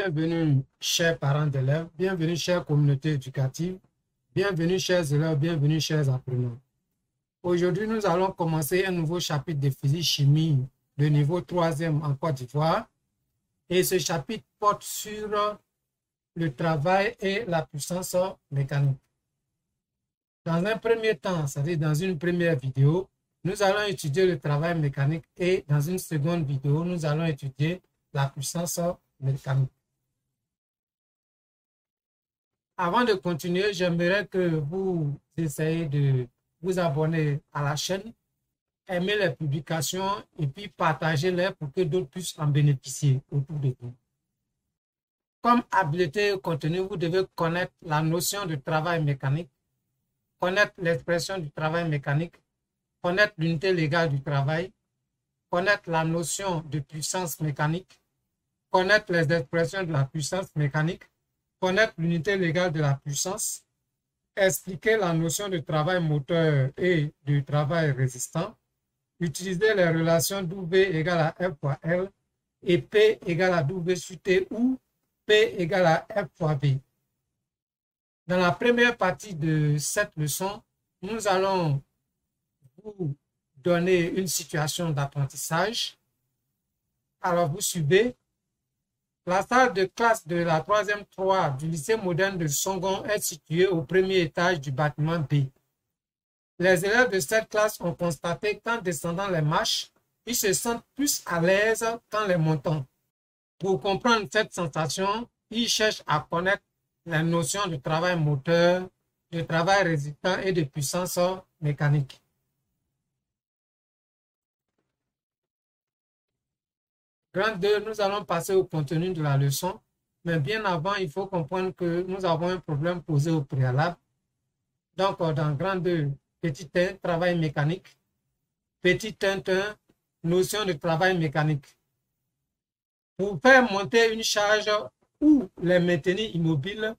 Bienvenue, chers parents d'élèves, bienvenue, chère communauté éducative, bienvenue, chers élèves, bienvenue, chers apprenants. Aujourd'hui, nous allons commencer un nouveau chapitre de physique-chimie de niveau 3e en Côte d'Ivoire. Et ce chapitre porte sur le travail et la puissance mécanique. Dans un premier temps, c'est-à-dire dans une première vidéo, nous allons étudier le travail mécanique et dans une seconde vidéo, nous allons étudier la puissance mécanique. Avant de continuer, j'aimerais que vous essayiez de vous abonner à la chaîne, aimer les publications et puis partager-les pour que d'autres puissent en bénéficier autour de vous. Comme habileté et contenu, vous devez connaître la notion de travail mécanique, connaître l'expression du travail mécanique, connaître l'unité légale du travail, connaître la notion de puissance mécanique, connaître les expressions de la puissance mécanique, connaître l'unité légale de la puissance, expliquer la notion de travail moteur et de travail résistant, utiliser les relations W égale à F fois L et P égale à W sur T ou P égale à F fois V. Dans la première partie de cette leçon, nous allons vous donner une situation d'apprentissage. Alors, vous suivez. La salle de classe de la 3e 3 du lycée moderne de Songon est située au premier étage du bâtiment B. Les élèves de cette classe ont constaté qu'en descendant les marches, ils se sentent plus à l'aise qu'en les montant. Pour comprendre cette sensation, ils cherchent à connaître les notions de travail moteur, de travail résistant et de puissance mécanique. Grand 2, nous allons passer au contenu de la leçon, mais bien avant, il faut comprendre que nous avons un problème posé au préalable. Donc, dans grand 2, petit 1, travail mécanique, petit 1, notion de travail mécanique. Pour faire monter une charge ou les maintenir immobiles,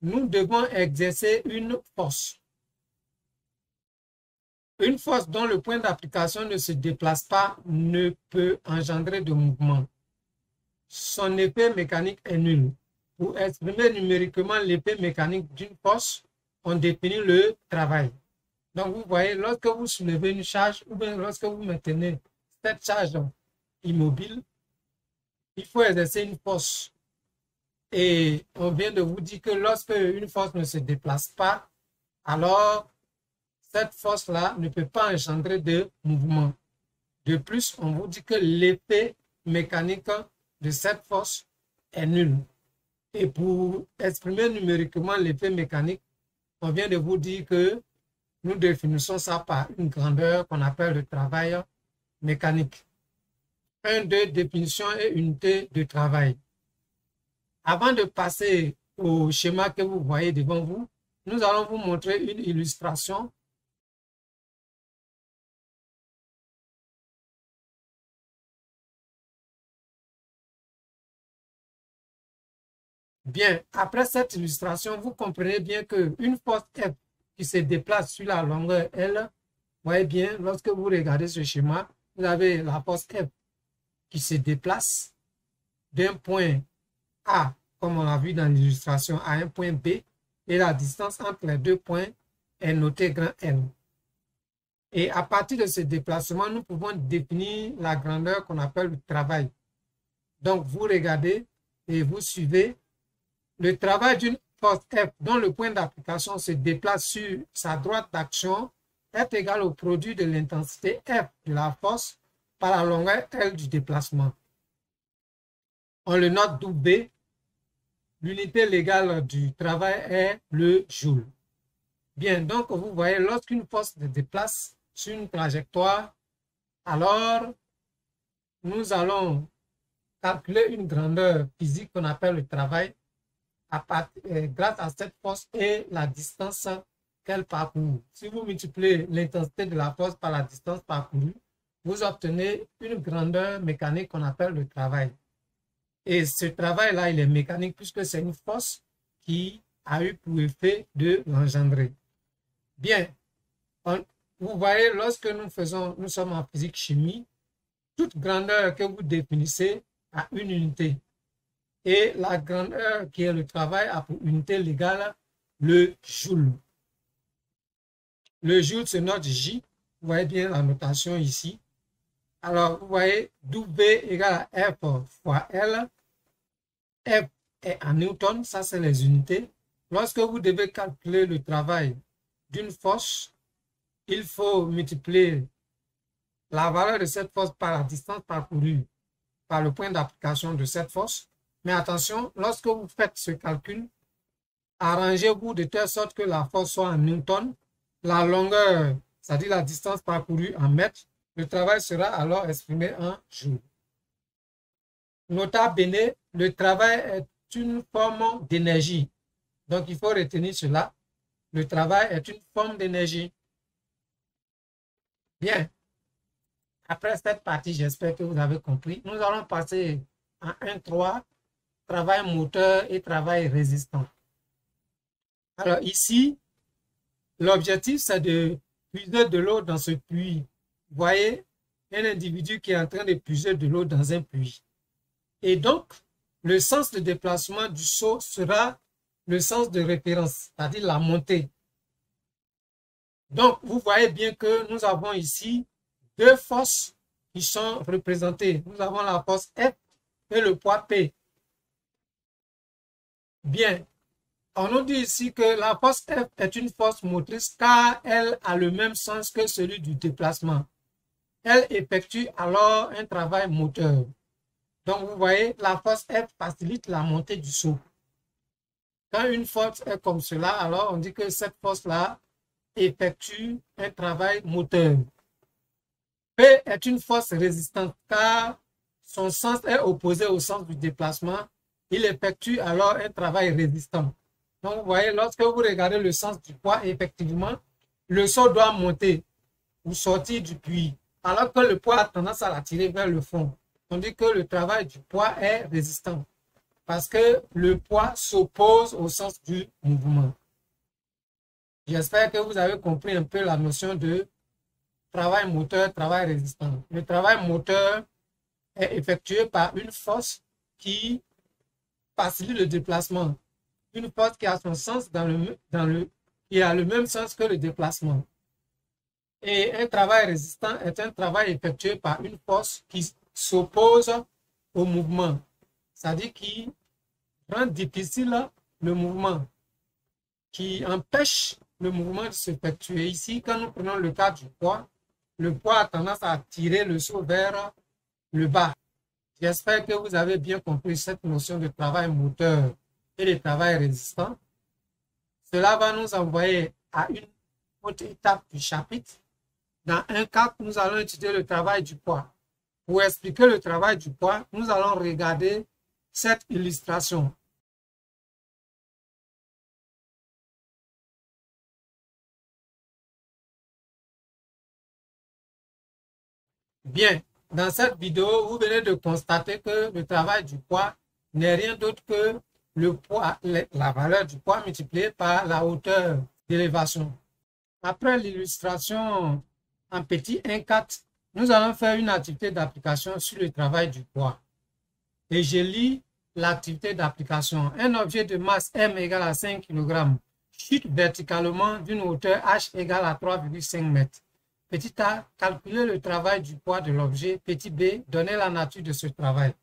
nous devons exercer une force. Une force dont le point d'application ne se déplace pas ne peut engendrer de mouvement. Son effet mécanique est nul. Pour exprimer numériquement l'effet mécanique d'une force, on définit le travail. Donc vous voyez, lorsque vous soulevez une charge ou bien lorsque vous maintenez cette charge immobile, il faut exercer une force. Et on vient de vous dire que lorsque une force ne se déplace pas, alors cette force-là ne peut pas engendrer de mouvement. De plus, on vous dit que l'effet mécanique de cette force est nul. Et pour exprimer numériquement l'effet mécanique, on vient de vous dire que nous définissons ça par une grandeur qu'on appelle le travail mécanique. 1, 2, définition et unité de travail. Avant de passer au schéma que vous voyez devant vous, nous allons vous montrer une illustration. Bien, après cette illustration, vous comprenez bien qu'une force F qui se déplace sur la longueur L, voyez bien, lorsque vous regardez ce schéma, vous avez la force F qui se déplace d'un point A, comme on l'a vu dans l'illustration, à un point B, et la distance entre les deux points est notée grand L. Et à partir de ce déplacement, nous pouvons définir la grandeur qu'on appelle le travail. Donc, vous regardez et vous suivez. Le travail d'une force F dont le point d'application se déplace sur sa droite d'action est égal au produit de l'intensité F de la force par la longueur L du déplacement. On le note W. L'unité légale du travail est le joule. Bien, donc vous voyez, lorsqu'une force se déplace sur une trajectoire, alors nous allons calculer une grandeur physique qu'on appelle le travail grâce à cette force et la distance qu'elle parcourt. Si vous multipliez l'intensité de la force par la distance parcourue, vous obtenez une grandeur mécanique qu'on appelle le travail. Et ce travail-là, il est mécanique puisque c'est une force qui a eu pour effet de l'engendrer. Bien, vous voyez, lorsque nous sommes en physique-chimie, toute grandeur que vous définissez a une unité. Et la grandeur qui est le travail a pour unité légale le joule. Le joule se note J. Vous voyez bien la notation ici. Alors, vous voyez, W égale à F fois L. F est en newton, ça c'est les unités. Lorsque vous devez calculer le travail d'une force, il faut multiplier la valeur de cette force par la distance parcourue par le point d'application de cette force. Mais attention, lorsque vous faites ce calcul, arrangez-vous de telle sorte que la force soit en newton, la longueur, c'est-à-dire la distance parcourue en mètres. Le travail sera alors exprimé en joule. Nota bene, le travail est une forme d'énergie. Donc, il faut retenir cela. Le travail est une forme d'énergie. Bien. Après cette partie, j'espère que vous avez compris. Nous allons passer à 1.3, travail moteur et travail résistant. Alors ici, l'objectif, c'est de puiser de l'eau dans ce puits. Vous voyez, un individu qui est en train de puiser de l'eau dans un puits. Et donc, le sens de déplacement du seau sera le sens de référence, c'est-à-dire la montée. Donc, vous voyez bien que nous avons ici deux forces qui sont représentées. Nous avons la force F et le poids P. Bien, on nous dit ici que la force F est une force motrice car elle a le même sens que celui du déplacement. Elle effectue alors un travail moteur. Donc, vous voyez, la force F facilite la montée du seau. Quand une force est comme cela, alors on dit que cette force-là effectue un travail moteur. P est une force résistante car son sens est opposé au sens du déplacement. Il effectue alors un travail résistant. Donc, vous voyez, lorsque vous regardez le sens du poids, effectivement, le seau doit monter ou sortir du puits, alors que le poids a tendance à l'attirer vers le fond. On dit que le travail du poids est résistant parce que le poids s'oppose au sens du mouvement. J'espère que vous avez compris un peu la notion de travail moteur, travail résistant. Le travail moteur est effectué par une force qui facilite le déplacement. Une force qui a son sens qui a le même sens que le déplacement. Et un travail résistant est un travail effectué par une force qui s'oppose au mouvement, c'est-à-dire qui rend difficile le mouvement, qui empêche le mouvement de s'effectuer. Ici, quand nous prenons le cas du poids, le poids a tendance à tirer le seau vers le bas. J'espère que vous avez bien compris cette notion de travail moteur et de travail résistant. Cela va nous envoyer à une autre étape du chapitre. Dans un cas, nous allons étudier le travail du poids. Pour expliquer le travail du poids, nous allons regarder cette illustration. Bien, dans cette vidéo, vous venez de constater que le travail du poids n'est rien d'autre que le poids, la valeur du poids multipliée par la hauteur d'élévation. Après l'illustration en petit 1.4, nous allons faire une activité d'application sur le travail du poids. Et je lis l'activité d'application. Un objet de masse M égale à 5 kg chute verticalement d'une hauteur H égale à 3,5 mètres. Petit a, calculer le travail du poids de l'objet. Petit b, donner la nature de ce travail.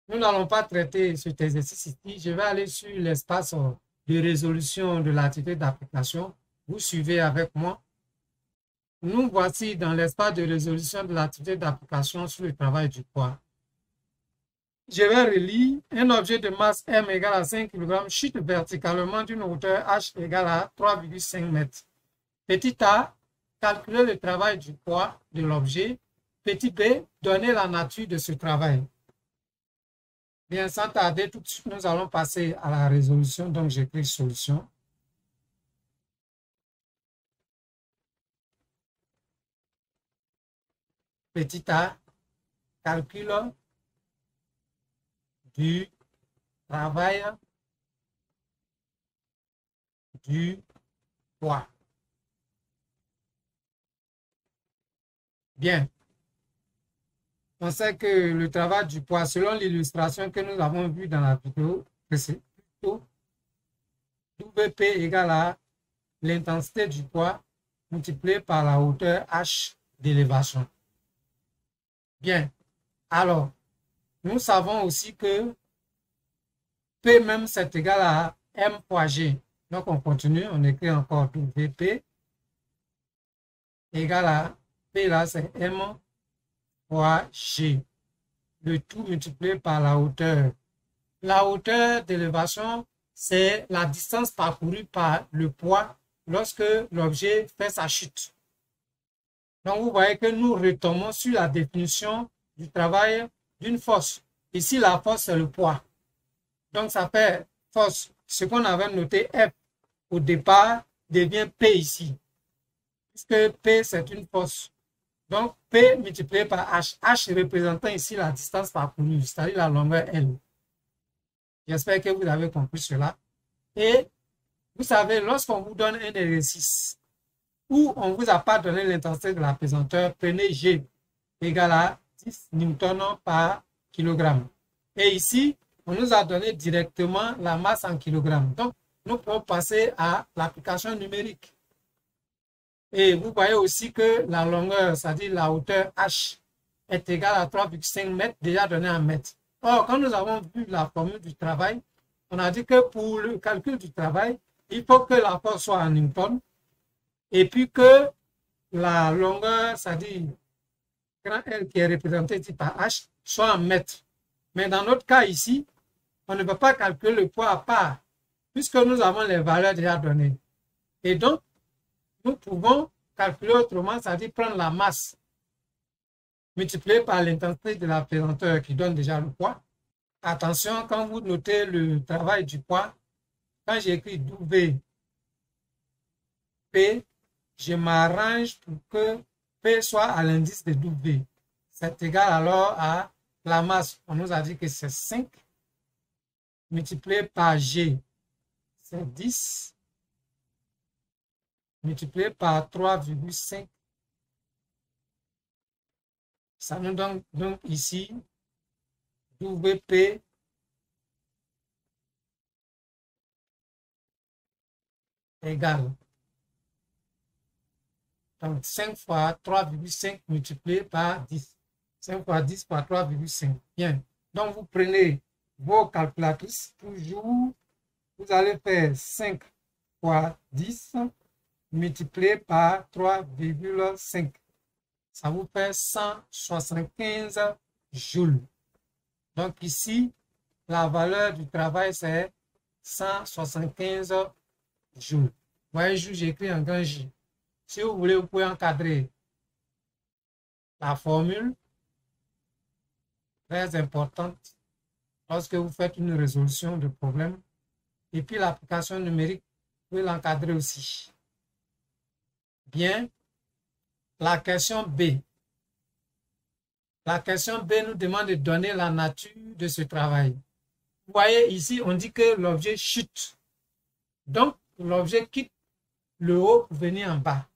Nous n'allons pas traiter cet exercice ici. Je vais aller sur l'espace de résolution de l'activité d'application. Vous suivez avec moi. Nous voici dans l'espace de résolution de l'activité d'application sur le travail du poids. Je vais relire. Un objet de masse M égale à 5 kg chute verticalement d'une hauteur H égale à 3,5 mètres. Petit a, calculer le travail du poids de l'objet. Petit b, donner la nature de ce travail. Bien, sans tarder, tout de suite, nous allons passer à la résolution. Donc, j'écris solution. Petit a, calcul du travail du poids. Bien. on sait que le travail du poids, selon l'illustration que nous avons vue dans la vidéo précédente, WP égale à l'intensité du poids multiplié par la hauteur H d'élévation. Bien, alors, nous savons aussi que P même c'est égal à M fois G. Donc on continue, on écrit encore WP égale à P là c'est M fois G. Le tout multiplié par la hauteur. La hauteur d'élévation, c'est la distance parcourue par le poids lorsque l'objet fait sa chute. Donc vous voyez que nous retombons sur la définition du travail d'une force. Ici la force c'est le poids. Donc ça fait force. Ce qu'on avait noté F au départ devient P ici. Puisque P c'est une force. Donc P multiplié par H. H représentant ici la distance parcourue, c'est-à-dire la longueur L. J'espère que vous avez compris cela. Et vous savez, lorsqu'on vous donne un exercice où on ne vous a pas donné l'intensité de la pesanteur, prenez G égale à 10 newtons par kilogramme. Et ici, on nous a donné directement la masse en kilogrammes. Donc, nous pouvons passer à l'application numérique. Et vous voyez aussi que la longueur, c'est-à-dire la hauteur H, est égale à 3,5 mètres, déjà donné en mètres. Or, quand nous avons vu la formule du travail, on a dit que pour le calcul du travail, il faut que la force soit en newton et puis que la longueur, c'est-à-dire grand L qui est représenté ici par H, soit en mètres. Mais dans notre cas ici, on ne peut pas calculer le poids à part puisque nous avons les valeurs déjà données. Et donc, nous pouvons calculer autrement, c'est-à-dire prendre la masse multipliée par l'intensité de la pesanteur qui donne déjà le poids. Attention, quand vous notez le travail du poids, quand j'écris WP, je m'arrange pour que P soit à l'indice de W. C'est égal alors à la masse. On nous a dit que c'est 5 multiplié par G, c'est 10 multiplié par 3,5. Ça nous donne donc ici WP égale. Donc 5 fois 3,5 multiplié par 10. 5 fois 10 par 3,5. Bien. Donc vous prenez vos calculatrices. Toujours, vous allez faire 5 fois 10 multiplié par 3,5. Ça vous fait 175 joules. Donc ici, la valeur du travail, c'est 175 joules. Vous voyez, j'écris en grand J. Si vous voulez, vous pouvez encadrer la formule, très importante, lorsque vous faites une résolution de problème. Et puis l'application numérique, vous pouvez l'encadrer aussi. Bien. La question B. La question B nous demande de donner la nature de ce travail. Vous voyez ici, on dit que l'objet chute. Donc, l'objet quitte le haut pour venir en bas.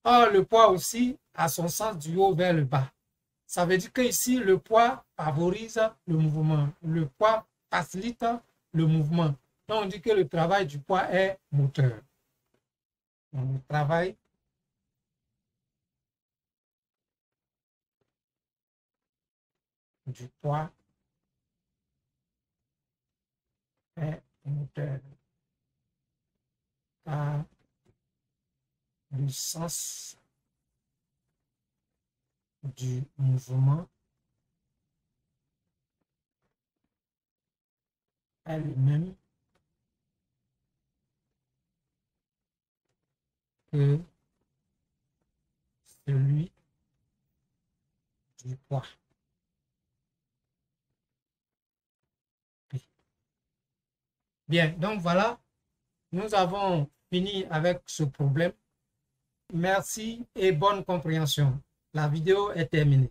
Or, le poids aussi a son sens du haut vers le bas. Ça veut dire que ici, le poids favorise le mouvement. Le poids facilite le mouvement. Donc, on dit que le travail du poids est moteur. Donc, le travail du poids est moteur. Car le sens du mouvement est le même que celui du poids. Bien, donc voilà, nous avons fini avec ce problème. Merci et bonne compréhension. La vidéo est terminée.